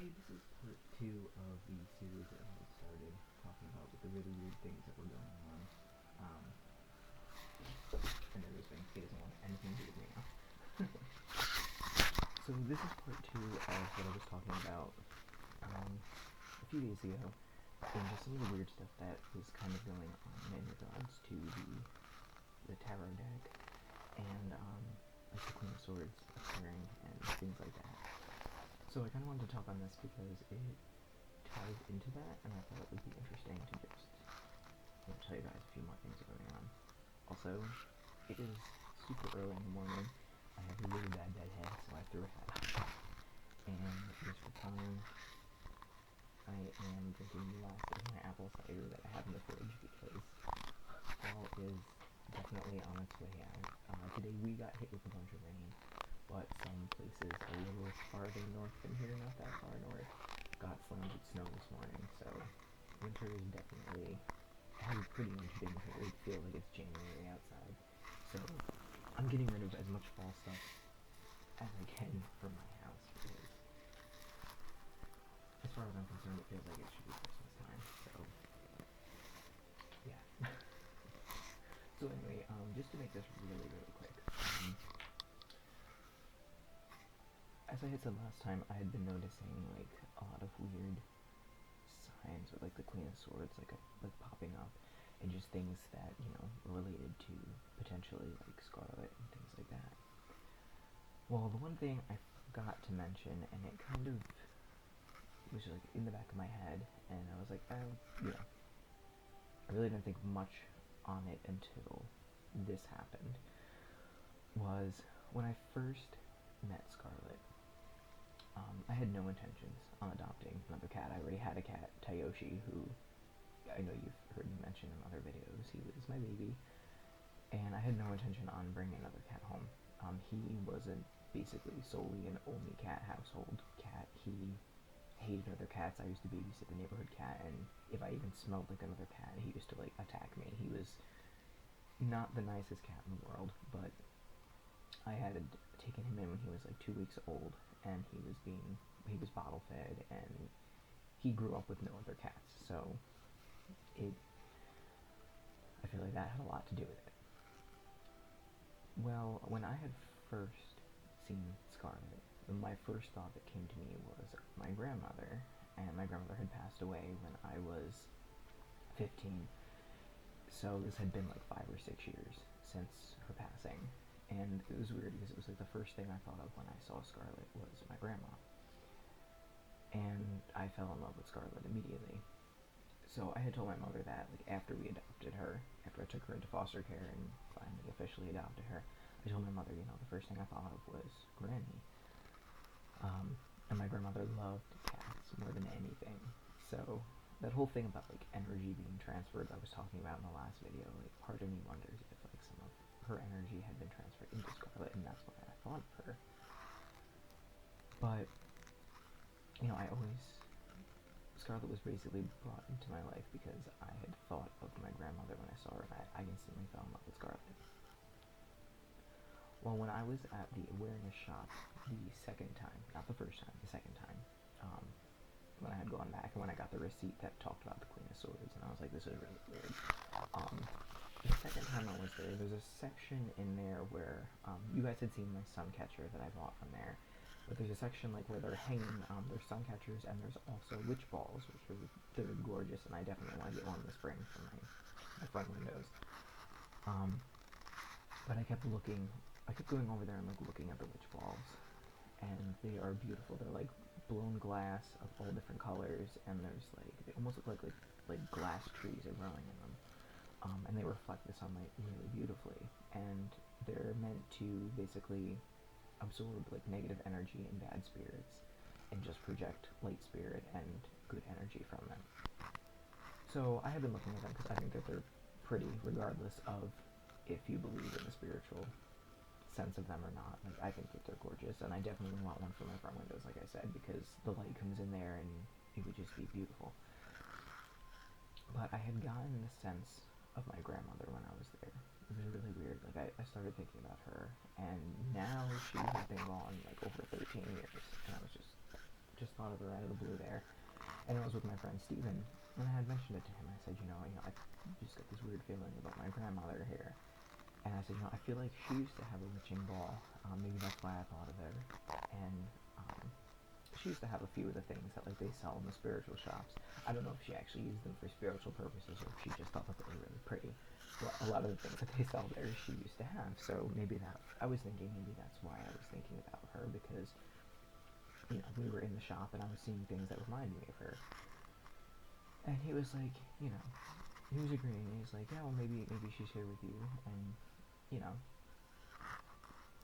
Hey, this is part two of the series that I started talking about with the really weird things that were going on. Um, and there was he doesn't want anything to do with me now. So this is part two of what I was talking about a few days ago, and just some of the weird stuff that was kind of going on in regards to the tarot deck and like the Queen of Swords appearing and things like that. So I kind of wanted to talk on this because it ties into that, and I thought it would be interesting to just tell you guys a few more things going on. Also, it is super early in the morning. I have a really bad head, so I threw a hat on. And just for time, I am drinking the last of my apple cider that I have in the fridge because fall is definitely on its way out. Today we got hit with a bunch of rain, but some places a little farther north than here, not that far north, got slammed with snow this morning, so winter is definitely, has pretty much been here. It feels like it's January outside, so I'm getting rid of as much fall stuff as I can from my house, because as far as I'm concerned, it feels like it should be Christmas time, so yeah. So anyway, just to make this really quick, as I had said last time, I had been noticing like a lot of weird signs with like the Queen of Swords like popping up, and just things that related to potentially like Scarlette and things like that. Well, the one thing I forgot to mention, and it kind of was like in the back of my head, and I was like, I really didn't think much on it until this happened, was when I first met Scarlette. I had no intentions on adopting another cat. I already had a cat, Tayoshi, who I know you've heard me mention in other videos. He was my baby, and I had no intention on bringing another cat home. He wasn't basically solely an only cat household cat. He hated other cats. I used to babysit the neighborhood cat, and if I even smelled like another cat, he used to like attack me. He was not the nicest cat in the world, but I had taken him in when he was like 2 weeks old, and he was bottle fed, and he grew up with no other cats, so I feel like that had a lot to do with it. Well, when I had first seen Scarlette, my first thought that came to me was my grandmother, and my grandmother had passed away when I was 15, so this had been like 5 or 6 years since her passing. And it was weird because it was like the first thing I thought of when I saw Scarlette was my grandma. And I fell in love with Scarlette immediately. So I had told my mother that like after we adopted her, after I took her into foster care and finally officially adopted her, I told my mother, the first thing I thought of was Granny. And my grandmother loved cats more than anything. So that whole thing about like energy being transferred that I was talking about in the last video, like part of me wonders if like some of her energy had been transferred into Scarlette, and that's why I thought of her. But Scarlette was basically brought into my life because I had thought of my grandmother when I saw her, and I instantly fell in love with Scarlette. Well, when I was at the awareness shop the second time, not the first time, the second time, when I had gone back and when I got the receipt that talked about the Queen of Swords, and I was like, this is really weird. The second time I was there's a section in there where, you guys had seen my sun catcher that I bought from there, but there's a section like where they're hanging their sun catchers, and there's also witch balls, which they're gorgeous, and I definitely want to get one in the spring for my front windows. But I kept going over there and like looking at the witch balls, and they are beautiful. They're like blown glass of all different colors, and there's like, they almost look like glass trees are growing in them. And they reflect the sunlight really beautifully, and they're meant to basically absorb like negative energy and bad spirits, and just project light spirit and good energy from them. So I have been looking at them because I think that they're pretty, regardless of if you believe in the spiritual sense of them or not. Like, I think that they're gorgeous, and I definitely want one for my front windows, like I said, because the light comes in there and it would just be beautiful. But I had gotten the sense of my grandmother when I was there. It was really weird. Like, I started thinking about her, and now she has been gone like over 13 years, and I was just thought of her out of the blue there. And I was with my friend Steven, and I had mentioned it to him. I said, I just got this weird feeling about my grandmother here. And I said, I feel like she used to have a witching ball. Maybe that's why I thought of her. And she used to have a few of the things that they sell in the spiritual shops. I don't know if she actually used them for spiritual purposes or if she just thought that they were really pretty. But a lot of the things that they sell there she used to have. So maybe I was thinking maybe that's why I was thinking about her, because we were in the shop and I was seeing things that reminded me of her. And he was like, he was agreeing. He's like, yeah, well, maybe she's here with you. And,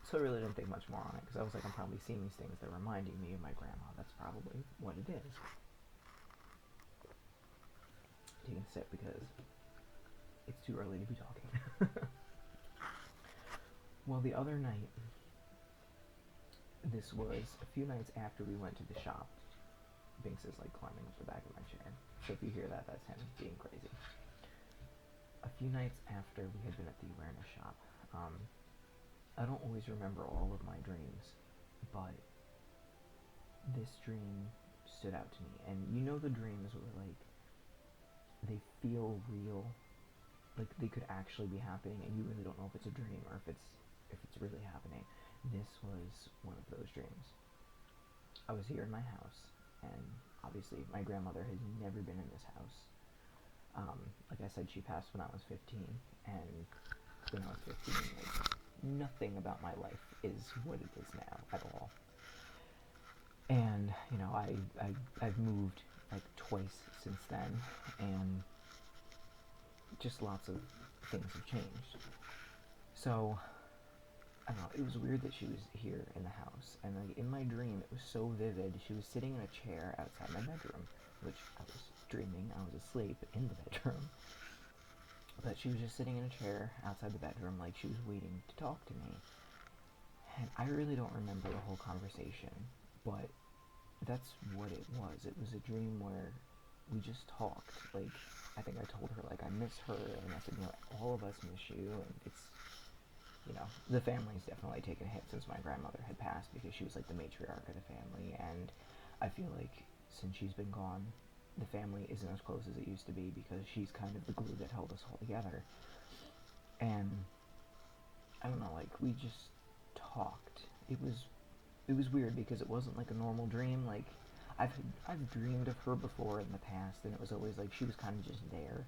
so I really didn't think much more on it, because I was like, I'm probably seeing these things that are reminding me of my grandma. That's probably what it is. Taking a sip because it's too early to be talking. Well, the other night, this was a few nights after we went to the shop. Binks is climbing up the back of my chair. So if you hear that, that's him being crazy. A few nights after we had been at the awareness shop, I don't always remember all of my dreams, but this dream stood out to me. And the dreams were they feel real, they could actually be happening, and you really don't know if it's a dream or if it's really happening. This was one of those dreams. I was here in my house, and obviously my grandmother has never been in this house. Like I said, she passed when I was 15, and when I was 15, nothing about my life is what it is now at all. And I've moved twice since then, and just lots of things have changed. So I don't know, it was weird that she was here in the house, and in my dream it was so vivid. She was sitting in a chair outside my bedroom, which I was dreaming. I was asleep in the bedroom, but she was just sitting in a chair outside the bedroom, she was waiting to talk to me. And I really don't remember the whole conversation, but that's what it was. It was a dream where we just talked. I think I told her I miss her, and I said, all of us miss you, and it's the family's definitely taken a hit since my grandmother had passed, because she was the matriarch of the family, and I feel since she's been gone, the family isn't as close as it used to be, because she's kind of the glue that held us all together. And I don't know, we just talked. It was weird, because it wasn't a normal dream. I've dreamed of her before in the past, and it was always she was kind of just there.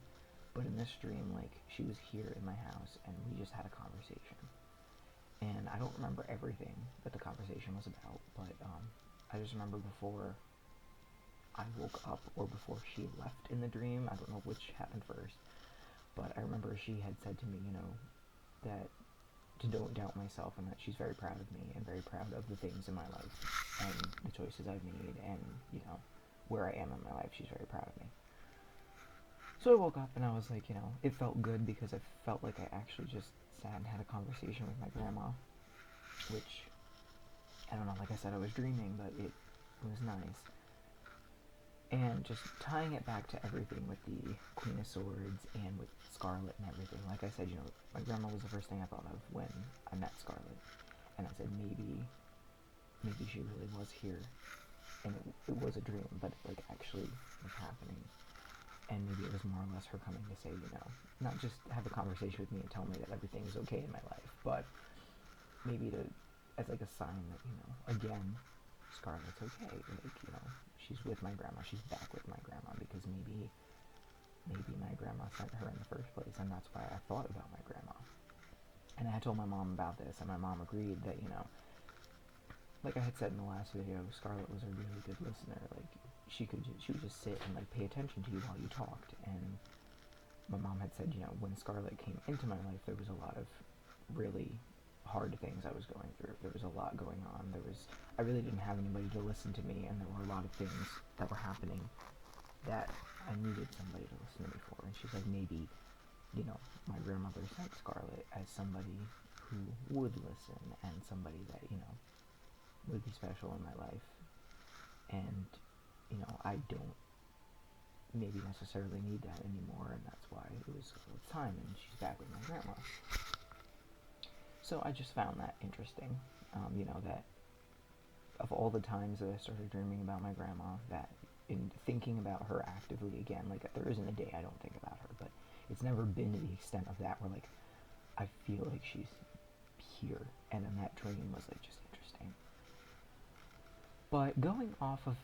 But in this dream, she was here in my house, and we just had a conversation. And I don't remember everything that the conversation was about, but I just remember before I woke up, or before she left in the dream, I don't know which happened first, but I remember she had said to me, that to don't doubt myself, and that she's very proud of me, and very proud of the things in my life, and the choices I've made, and, where I am in my life. She's very proud of me. So I woke up and I was it felt good, because I felt I actually just sat and had a conversation with my grandma, which, I don't know, like I said, I was dreaming, but it was nice. And just tying it back to everything with the Queen of Swords and with Scarlette and everything, like I said, my grandma was the first thing I thought of when I met Scarlette. And I said, maybe she really was here, and it was a dream, but it actually was happening. And maybe it was more or less her coming to say, not just have a conversation with me and tell me that everything is okay in my life, but maybe as a sign that, again, Scarlett's okay. She's with my grandma. She's back with my grandma, because maybe my grandma sent her in the first place, and that's why I thought about my grandma. And I told my mom about this, and my mom agreed that, like I had said in the last video, Scarlette was a really good listener. She would just sit and pay attention to you while you talked. And my mom had said, when Scarlette came into my life, there was a lot of really hard things I was going through. There was a lot going on. I really didn't have anybody to listen to me, and there were a lot of things that were happening that I needed somebody to listen to me for. And she's like, maybe, my grandmother sent Scarlette as somebody who would listen, and somebody that, would be special in my life. And, I don't maybe necessarily need that anymore, and that's why it was Scarlette's time, and she's back with my grandma. So I just found that interesting, that of all the times that I started dreaming about my grandma, that in thinking about her actively again, like there isn't a day I don't think about her, but it's never been to the extent of that where like I feel like she's here, and then that dream was like just interesting. But going off of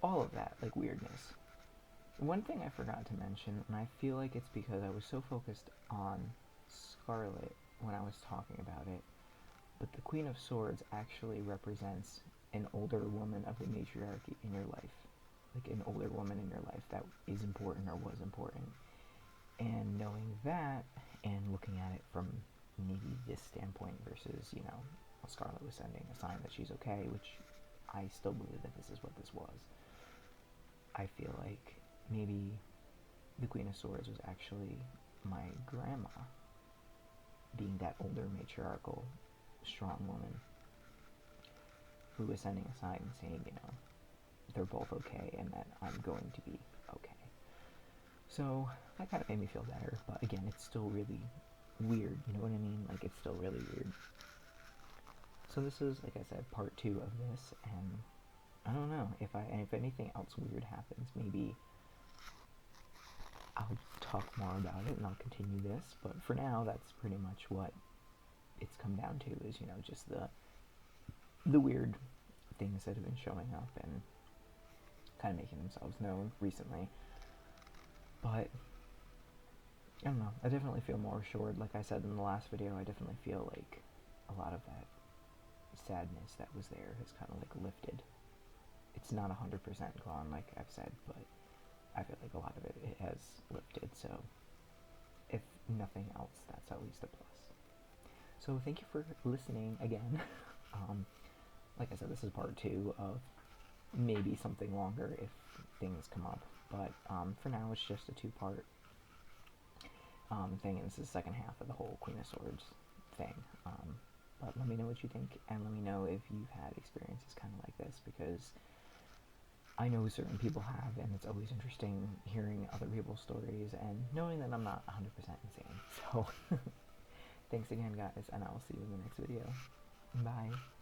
all of that like weirdness, one thing I forgot to mention, and I feel like it's because I was so focused on Scarlette when I was talking about it, but the Queen of Swords actually represents an older woman of the matriarchy in your life. Like an older woman in your life that is important or was important. And knowing that, and looking at it from maybe this standpoint versus, you know, Scarlette was sending a sign that she's okay, which I still believe that this is what this was. I feel like maybe the Queen of Swords was actually my grandma, being that older matriarchal strong woman who was sending a sign saying, you know, they're both okay and that I'm going to be okay. So that kind of made me feel better, but again, it's still really weird, you know what I mean? Like, it's still really weird. So this is, like I said, part 2 of this, and I don't know, if anything else weird happens, maybe I'll talk more about it and I'll continue this, but for now, that's pretty much what it's come down to, is, you know, just the weird things that have been showing up and kind of making themselves known recently. But I don't know, I definitely feel more assured. Like I said in the last video, I definitely feel like a lot of that sadness that was there has kind of like lifted. It's not 100% gone, like I've said, but I feel like a lot of it has lifted, so if nothing else, that's at least a plus. So thank you for listening again. Like I said, this is part 2 of maybe something longer if things come up, but for now it's just a 2-part thing, and this is the second half of the whole Queen of Swords thing. But let me know what you think, and let me know if you've had experiences kind of like this, because I know certain people have, and it's always interesting hearing other people's stories and knowing that I'm not 100% insane. So thanks again, guys, and I'll see you in the next video. Bye.